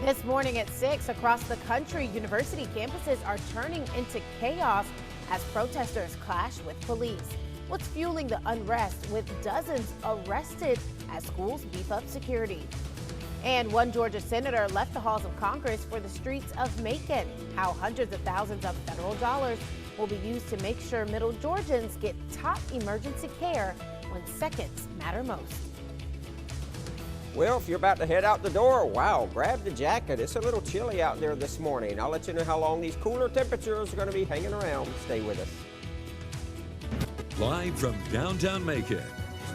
This morning at 6 across the country, university campuses are turning into chaos as protesters clash with police. What's fueling the unrest with dozens arrested as schools beef up security? And one Georgia senator left the halls of Congress for the streets of Macon. How hundreds of thousands of federal dollars will be used to make sure middle Georgians get top emergency care when seconds matter most. Well, if you're about to head out the door, wow, grab the jacket. It's a little chilly out there this morning. I'll let you know how long these cooler temperatures are going to be hanging around. Stay with us. Live from downtown Macon,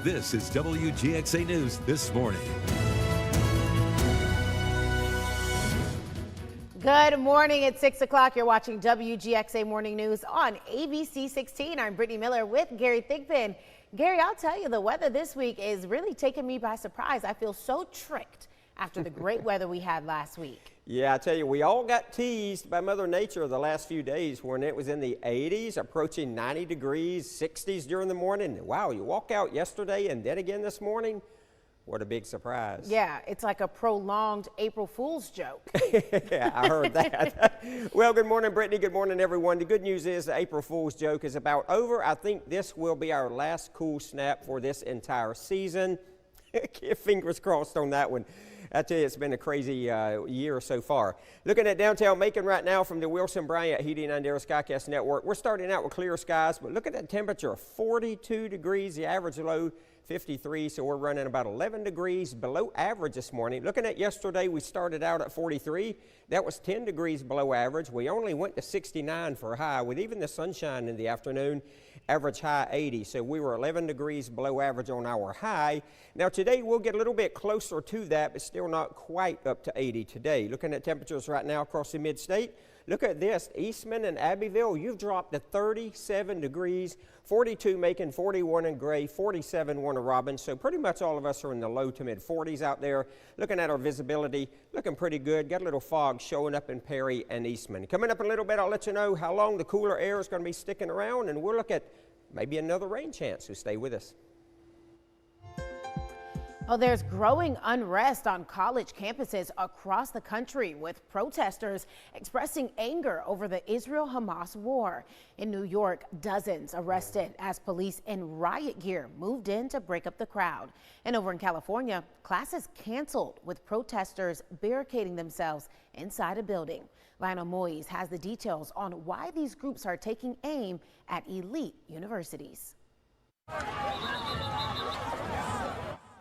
this is WGXA News This Morning. Good morning. At 6 o'clock, you're watching WGXA Morning News on ABC 16. I'm Brittany Miller with Gary Thigpen. Gary, I'll tell you, the weather this week is really taking me by surprise. I feel so tricked after the great weather we had last week. Yeah, I tell you, we all got teased by Mother Nature the last few days when it was in the 80s, approaching 90 degrees, 60s during the morning. Wow, you walk out yesterday and then again this morning. What a big surprise. Yeah, it's like a prolonged April Fool's joke. Yeah, I heard that. Well, good morning, Brittany. Good morning, everyone. The good news is the April Fool's joke is about over. I think this will be our last cool snap for this entire season. Fingers crossed on that one. I tell you, it's been a crazy year so far. Looking at downtown Macon right now from the Wilson Bryant Heating and Air Skycast Network. We're starting out with clear skies, but look at that temperature, 42 degrees, the average low 53, so we're running about 11 degrees below average this morning. Looking at yesterday, we started out at 43. That was 10 degrees below average. We only went to 69 for a high, with even the sunshine in the afternoon, average high 80. So we were 11 degrees below average on our high. Now today, we'll get a little bit closer to that, but still not quite up to 80 today. Looking at temperatures right now across the mid-state. Look at this, Eastman and Abbeville, you've dropped to 37 degrees, 42 Macon, 41 in Gray, 47 Warner Robins. So pretty much all of us are in the low to mid 40s out there. Looking at our visibility, looking pretty good. Got a little fog showing up in Perry and Eastman. Coming up in a little bit, I'll let you know how long the cooler air is going to be sticking around, and we'll look at maybe another rain chance, so stay with us. Well, there's growing unrest on college campuses across the country, with protesters expressing anger over the Israel-Hamas war. In New York, dozens arrested as police in riot gear moved in to break up the crowd. And over in California, classes canceled with protesters barricading themselves inside a building. Lionel Moyes has the details on why these groups are taking aim at elite universities.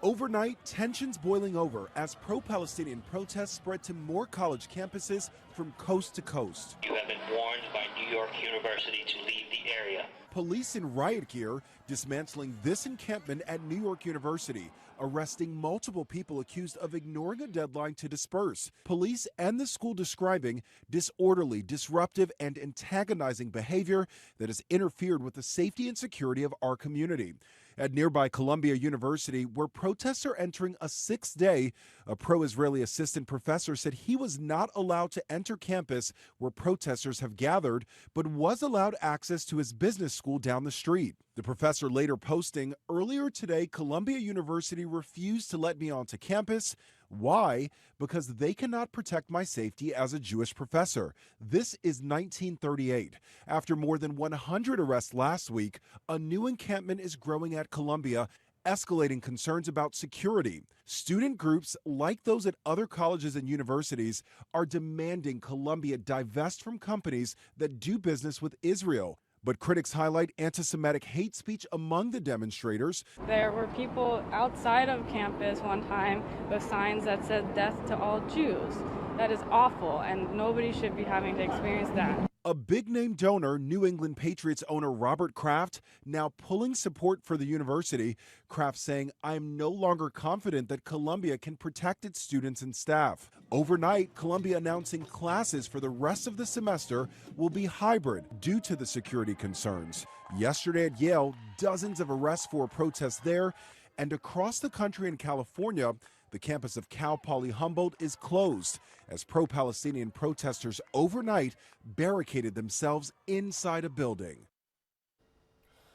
Overnight, tensions boiling over as pro-Palestinian protests spread to more college campuses from coast to coast. You have been warned by New York University to leave the area. Police in riot gear dismantling this encampment at New York University, arresting multiple people accused of ignoring a deadline to disperse. Police and the school describing disorderly, disruptive, and antagonizing behavior that has interfered with the safety and security of our community. At nearby Columbia University, where protests are entering a sixth day, a pro-Israeli assistant professor said he was not allowed to enter campus where protesters have gathered, but was allowed access to his business school down the street. The professor later posting, "Earlier today, Columbia University refused to let me onto campus. Why? Because they cannot protect my safety as a Jewish professor. This is 1938. After more than 100 arrests last week, a new encampment is growing at Columbia, escalating concerns about security. Student groups, like those at other colleges and universities, are demanding Columbia divest from companies that do business with Israel. But critics highlight anti-Semitic hate speech among the demonstrators. There were people outside of campus one time with signs that said "Death to all Jews." That is awful, and nobody should be having to experience that. A big-name donor, New England Patriots owner Robert Kraft, now pulling support for the university. Kraft saying, "I'm no longer confident that Columbia can protect its students and staff." Overnight, Columbia announcing classes for the rest of the semester will be hybrid due to the security concerns. Yesterday at Yale, dozens of arrests for protests there, and across the country in California, the campus of Cal Poly Humboldt is closed as pro-Palestinian protesters overnight barricaded themselves inside a building.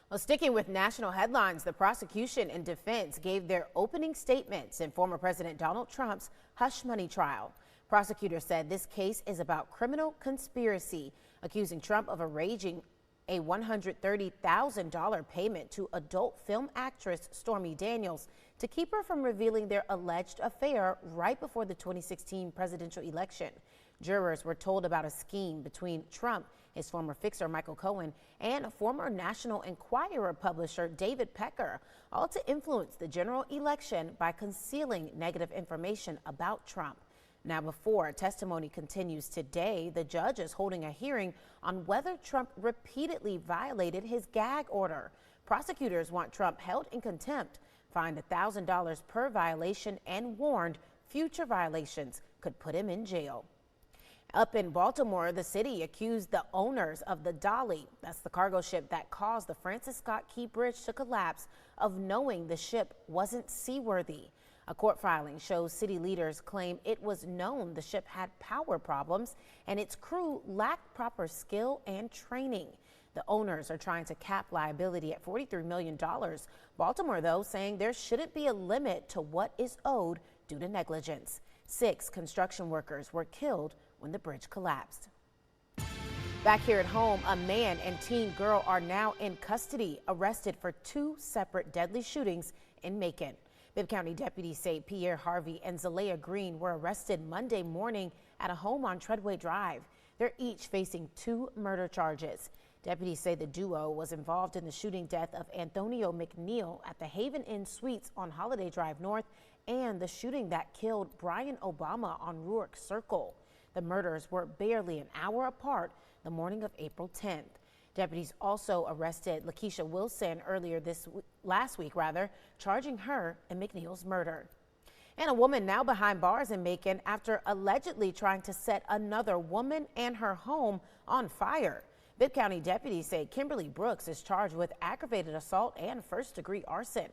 Well, sticking with national headlines, the prosecution and defense gave their opening statements in former President Donald Trump's hush money trial. Prosecutors said this case is about criminal conspiracy, accusing Trump of arranging a $130,000 payment to adult film actress Stormy Daniels to keep her from revealing their alleged affair right before the 2016 presidential election. Jurors were told about a scheme between Trump, his former fixer Michael Cohen, and former National Enquirer publisher David Pecker, all to influence the general election by concealing negative information about Trump. Now, before testimony continues today, the judge is holding a hearing on whether Trump repeatedly violated his gag order. Prosecutors want Trump held in contempt, fined $1,000 per violation, and warned future violations could put him in jail. Up in Baltimore, the city accused the owners of the Dolly, that's the cargo ship that caused the Francis Scott Key Bridge to collapse, of knowing the ship wasn't seaworthy. A court filing shows city leaders claim it was known the ship had power problems and its crew lacked proper skill and training. The owners are trying to cap liability at $43 million. Baltimore, though, saying there shouldn't be a limit to what is owed due to negligence. 6 construction workers were killed when the bridge collapsed. Back here at home, a man and teen girl are now in custody, arrested for 2 separate deadly shootings in Macon. Bibb County deputies say Pierre Harvey and Zalea Green were arrested Monday morning at a home on Treadway Drive. They're each facing 2 murder charges. Deputies say the duo was involved in the shooting death of Antonio McNeil at the Haven Inn Suites on Holiday Drive North and the shooting that killed Brian Obama on Ruark Circle. The murders were barely an hour apart the morning of April 10th. Deputies also arrested Lakeisha Wilson last week, charging her in McNeil's murder. And a woman now behind bars in Macon after allegedly trying to set another woman and her home on fire. Bibb County deputies say Kimberly Brooks is charged with aggravated assault and first-degree arson.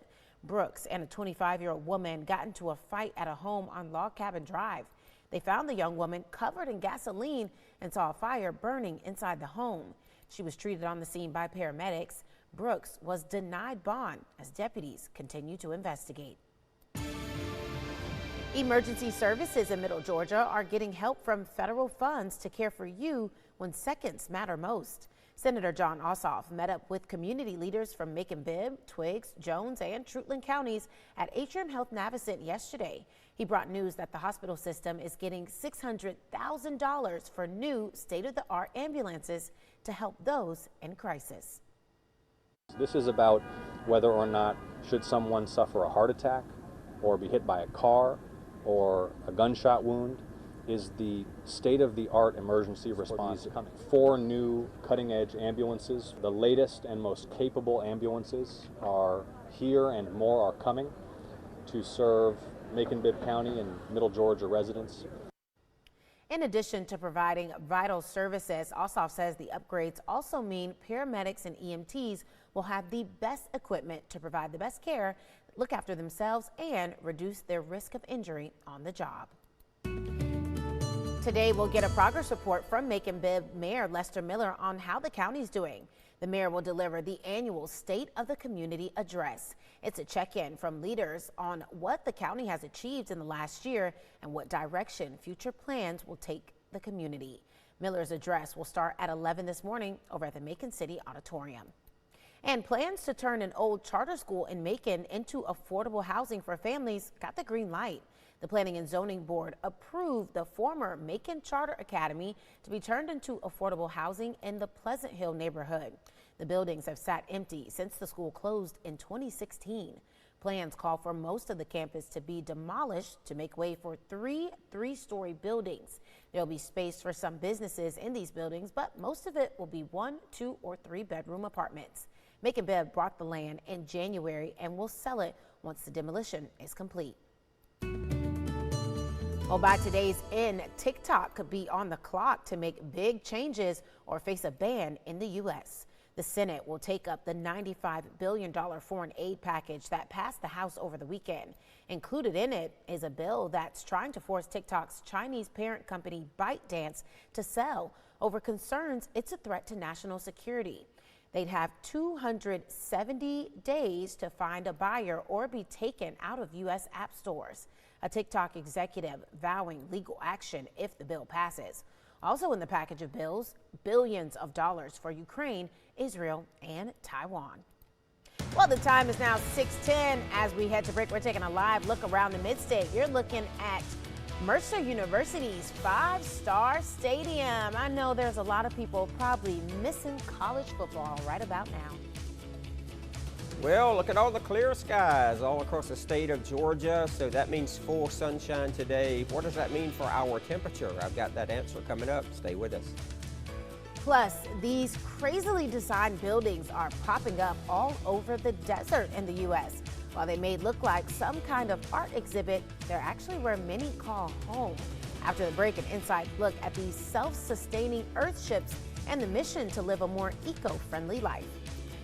Brooks and a 25-year-old woman got into a fight at a home on Log Cabin Drive. They found the young woman covered in gasoline and saw a fire burning inside the home. She was treated on the scene by paramedics. Brooks was denied bond as deputies continue to investigate. Emergency services in Middle Georgia are getting help from federal funds to care for you when seconds matter most. Senator John Ossoff met up with community leaders from Macon-Bibb, Twiggs, Jones, and Trutland counties at Atrium Health Navicent yesterday. He brought news that the hospital system is getting $600,000 for new state-of-the-art ambulances to help those in crisis. This is about whether or not should someone suffer a heart attack or be hit by a car or a gunshot wound, is the state-of-the-art emergency response coming. 4 new cutting-edge ambulances, the latest and most capable ambulances, are here and more are coming to serve Macon-Bibb County and Middle Georgia residents. In addition to providing vital services, Ossoff says the upgrades also mean paramedics and EMTs will have the best equipment to provide the best care, look after themselves, and reduce their risk of injury on the job. Today, we'll get a progress report from Macon-Bibb Mayor Lester Miller on how the county's doing. The mayor will deliver the annual State of the Community Address. It's a check-in from leaders on what the county has achieved in the last year and what direction future plans will take the community. Miller's address will start at 11 this morning over at the Macon City Auditorium. And plans to turn an old charter school in Macon into affordable housing for families got the green light. The Planning and Zoning Board approved the former Macon Charter Academy to be turned into affordable housing in the Pleasant Hill neighborhood. The buildings have sat empty since the school closed in 2016. Plans call for most of the campus to be demolished to make way for 3 three-story buildings. There will be space for some businesses in these buildings, but most of it will be 1, 2, or 3-bedroom apartments. Macon-Bibb bought the land in January and will sell it once the demolition is complete. Well, by today's end, TikTok could be on the clock to make big changes or face a ban in the U.S. The Senate will take up the $95 billion foreign aid package that passed the House over the weekend. Included in it is a bill that's trying to force TikTok's Chinese parent company ByteDance to sell over concerns it's a threat to national security. They'd have 270 days to find a buyer or be taken out of U.S. app stores. A TikTok executive vowing legal action if the bill passes. Also in the package of bills, billions of dollars for Ukraine, Israel, and Taiwan. Well, the time is now 6:10. As we head to break, we're taking a live look around the Mid-State. You're looking at Mercer University's 5-star stadium. I know there's a lot of people probably missing college football right about now. Well, look at all the clear skies all across the state of Georgia. So that means full sunshine today. What does that mean for our temperature? I've got that answer coming up. Stay with us. Plus, these crazily designed buildings are popping up all over the desert in the U.S. While they may look like some kind of art exhibit, they're actually where many call home. After the break, an inside look at these self-sustaining Earth ships and the mission to live a more eco-friendly life.